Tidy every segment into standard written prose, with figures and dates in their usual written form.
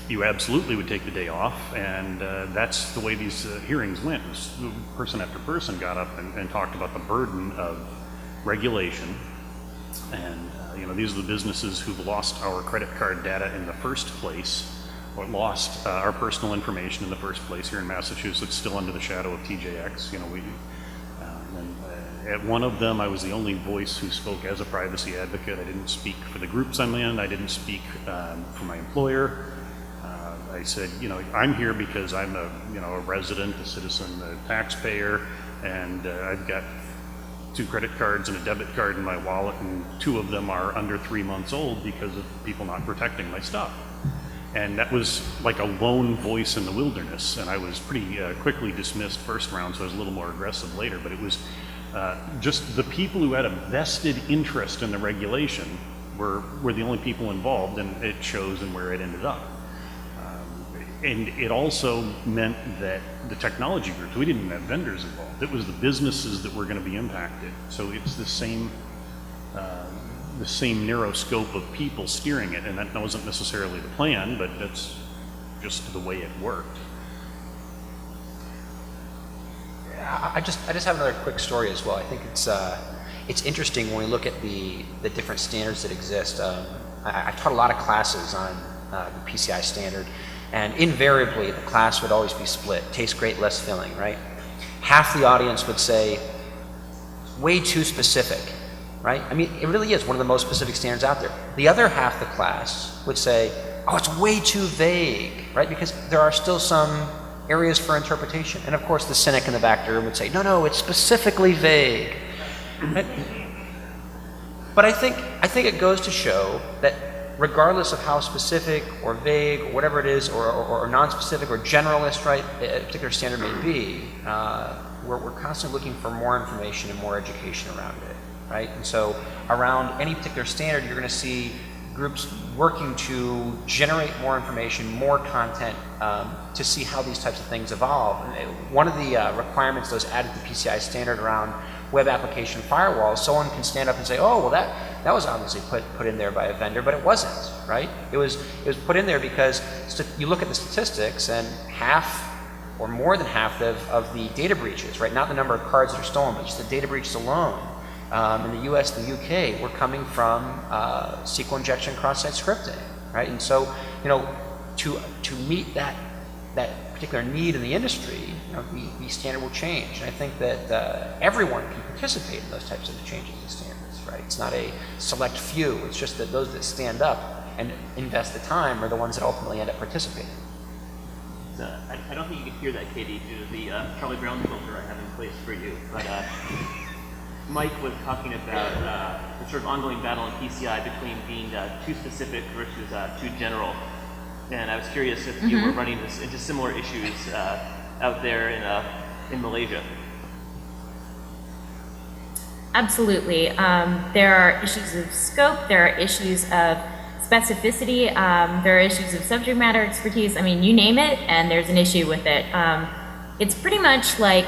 you absolutely would take the day off, and that's the way these hearings went. Person after person got up and talked about the burden of regulation, and these are the businesses who've lost our credit card data in the first place, or lost our personal information in the first place here in Massachusetts, still under the shadow of TJX. At one of them, I was the only voice who spoke as a privacy advocate. I didn't speak for the groups I'm in. I didn't speak for my employer. I said, I'm here because I'm a resident, a citizen, a taxpayer, and I've got 2 credit cards and a debit card in my wallet, and 2 of them are under 3 months old because of people not protecting my stuff. And that was like a lone voice in the wilderness, and I was pretty quickly dismissed first round, so I was a little more aggressive later, but it was just the people who had a vested interest in the regulation were the only people involved, and it shows in where it ended up. And it also meant that the technology groups, we didn't have vendors involved. It was the businesses that were going to be impacted. So it's the same narrow scope of people steering it, and that wasn't necessarily the plan, but that's just the way it worked. I just have another quick story as well. I think it's interesting when we look at the different standards that exist. I taught a lot of classes on the PCI standard, and invariably the class would always be split. Tastes great, less filling, right? Half the audience would say, way too specific, right? I mean, it really is one of the most specific standards out there. The other half of the class would say, oh, it's way too vague, right? Because there are still some areas for interpretation. And of course, the cynic in the back of the room would say, no, it's specifically vague. Right? But I think it goes to show that regardless of how specific or vague or whatever it is, or non-specific or generalist, right, a particular standard may be, we're constantly looking for more information and more education around it, right? And so around any particular standard, you're going to see groups working to generate more information, more content, to see how these types of things evolve. And one of the requirements that was added to the PCI standard around web application firewalls, someone can stand up and say, oh, well, that was obviously put in there by a vendor, but it wasn't, right? It was put in there because you look at the statistics, and half or more than half of the data breaches, right? Not the number of cards that are stolen, but just the data breaches alone in the US and the UK were coming from SQL injection cross-site scripting, right? And so, to meet that particular need in the industry, the standard will change. And I think that everyone can participate in those types of changes in standards, right? It's not a select few. It's just that those that stand up and invest the time are the ones that ultimately end up participating. I don't think you can hear that, Katie, due to the Charlie Brown filter I have in place for you. But Mike was talking about the sort of ongoing battle in PCI between being too specific versus too general. And I was curious if you were running into similar issues out there in Malaysia. Absolutely. There are issues of scope, there are issues of specificity, there are issues of subject matter expertise. I mean, you name it, and there's an issue with it. It's pretty much like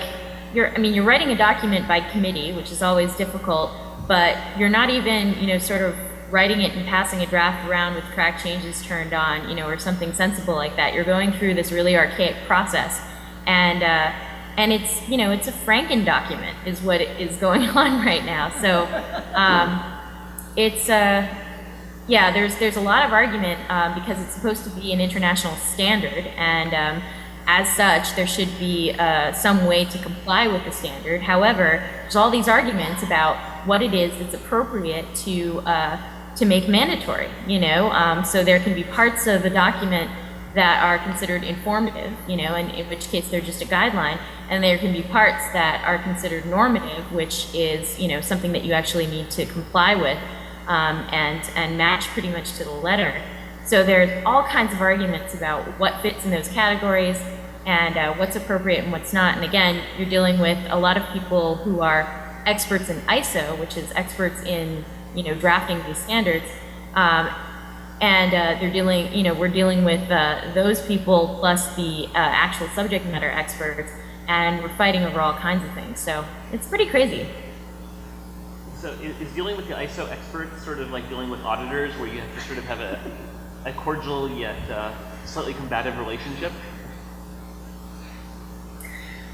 you're writing a document by committee, which is always difficult, but you're not even, sort of writing it and passing a draft around with track changes turned on, or something sensible like that. You're going through this really archaic process, and it's, it's a Franken document is what is going on right now. So it's there's a lot of argument because it's supposed to be an international standard, and as such, there should be some way to comply with the standard. However, there's all these arguments about what it is that's appropriate to make mandatory, so there can be parts of a document that are considered informative, and in which case they're just a guideline, and there can be parts that are considered normative, which is, something that you actually need to comply with and match pretty much to the letter. So there's all kinds of arguments about what fits in those categories and what's appropriate and what's not. And again, you're dealing with a lot of people who are experts in ISO, which is experts in drafting these standards, and they're dealing, we're dealing with those people plus the actual subject matter experts, and we're fighting over all kinds of things. So it's pretty crazy. So is dealing with the ISO experts sort of like dealing with auditors, where you have to sort of have a cordial yet slightly combative relationship?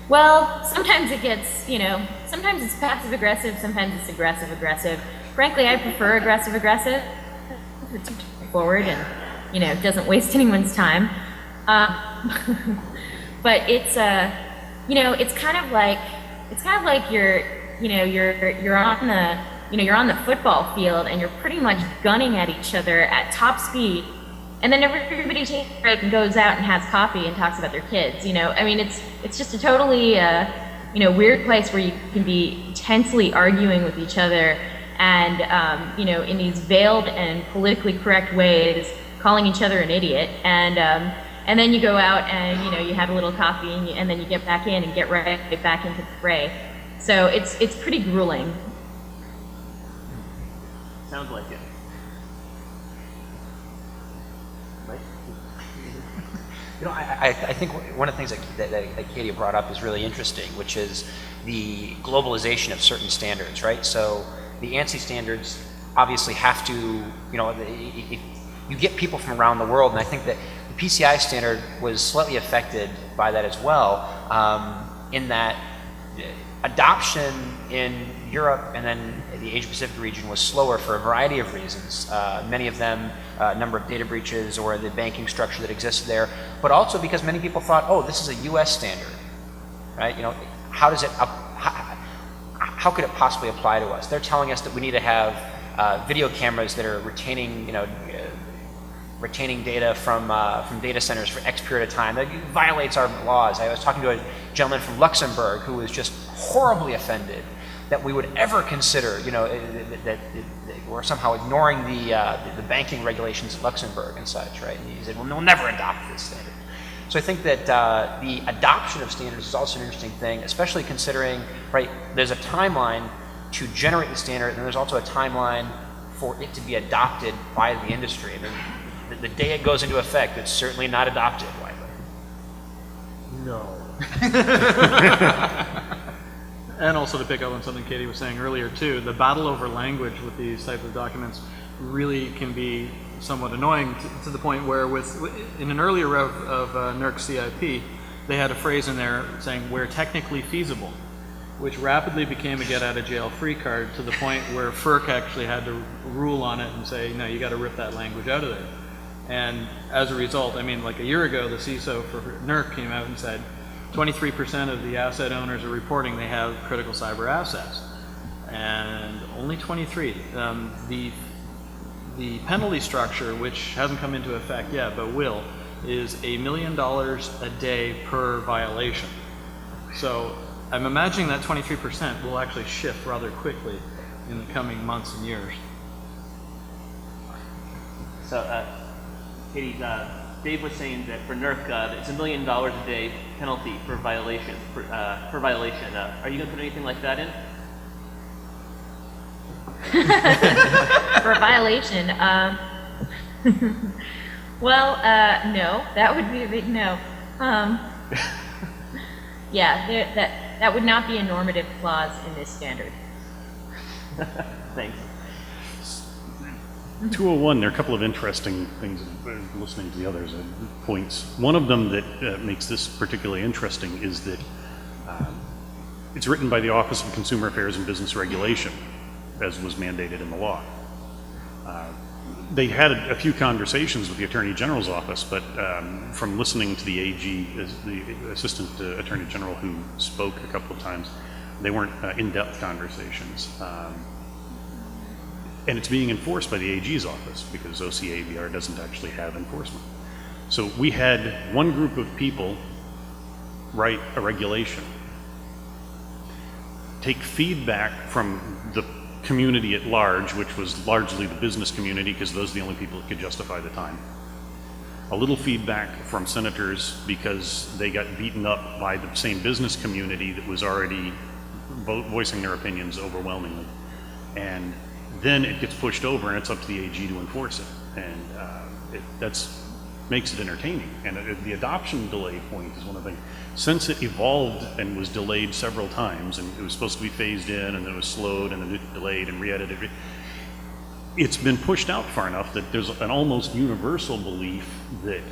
Well, sometimes it gets, sometimes it's passive aggressive, sometimes it's aggressive aggressive. Frankly, I prefer aggressive aggressive. It's forward and, doesn't waste anyone's time. But it's it's kind of like you're on the football field and you're pretty much gunning at each other at top speed, and then everybody takes a break and goes out and has coffee and talks about their kids. It's just a totally weird place where you can be intensely arguing with each other and in these veiled and politically correct ways, calling each other an idiot, and then you go out and you have a little coffee and then you get back in and get right back into the fray. So it's pretty grueling. Sounds like it. Mike? I think one of the things that Katie brought up is really interesting, which is the globalization of certain standards, right? So the ANSI standards obviously have to, you get people from around the world, and I think that the PCI standard was slightly affected by that as well, in that adoption in Europe and then the Asia Pacific region was slower for a variety of reasons. Many of them, a number of data breaches or the banking structure that existed there, but also because many people thought, oh, this is a US standard, right? How does it, how could it possibly apply to us? They're telling us that we need to have video cameras that are retaining, retaining data from data centers for X period of time. That violates our laws. I was talking to a gentleman from Luxembourg who was just horribly offended that we would ever consider, that we're somehow ignoring the banking regulations of Luxembourg and such, right? And he said, well, we'll never adopt this standard. So I think that the adoption of standards is also an interesting thing, especially considering, right, there's a timeline to generate the standard, and there's also a timeline for it to be adopted by the industry. I mean, the day it goes into effect, it's certainly not adopted widely. No. And also to pick up on something Katie was saying earlier too, the battle over language with these type of documents really can be somewhat annoying to the point where in an earlier rev of NERC CIP, they had a phrase in there saying, where technically feasible, which rapidly became a get-out-of-jail-free card to the point where FERC actually had to rule on it and say, no, you got to rip that language out of there. And as a result, I mean, like a year ago, the CISO for NERC came out and said 23% of the asset owners are reporting they have critical cyber assets, and only 23. The penalty structure, which hasn't come into effect yet but will, is $1 million a day per violation. So I'm imagining that 23% will actually shift rather quickly in the coming months and years. So, Katie, Dave was saying that for NERC, it's $1 million a day penalty per violation. Per violation. Are you going to put anything like that in? For a violation, well, no, that would be a big no. Yeah, that would not be a normative clause in this standard. Thanks. 201, there are a couple of interesting things, listening to the others, points. One of them that makes this particularly interesting is that it's written by the Office of Consumer Affairs and Business Regulation, as was mandated in the law. They had a few conversations with the Attorney General's office, but from listening to the AG, the Assistant Attorney General who spoke a couple of times, they weren't in-depth conversations. And it's being enforced by the AG's office because OCABR doesn't actually have enforcement. So we had one group of people write a regulation, take feedback from the community at large, which was largely the business community because those are the only people that could justify the time. A little feedback from senators because they got beaten up by the same business community that was already voicing their opinions overwhelmingly. And then it gets pushed over and it's up to the AG to enforce it. And that's makes it entertaining. And the adoption delay point is one of the things. Since it evolved and was delayed several times, and it was supposed to be phased in, and then it was slowed, and then it delayed and re-edited, it's been pushed out far enough that there's an almost universal belief that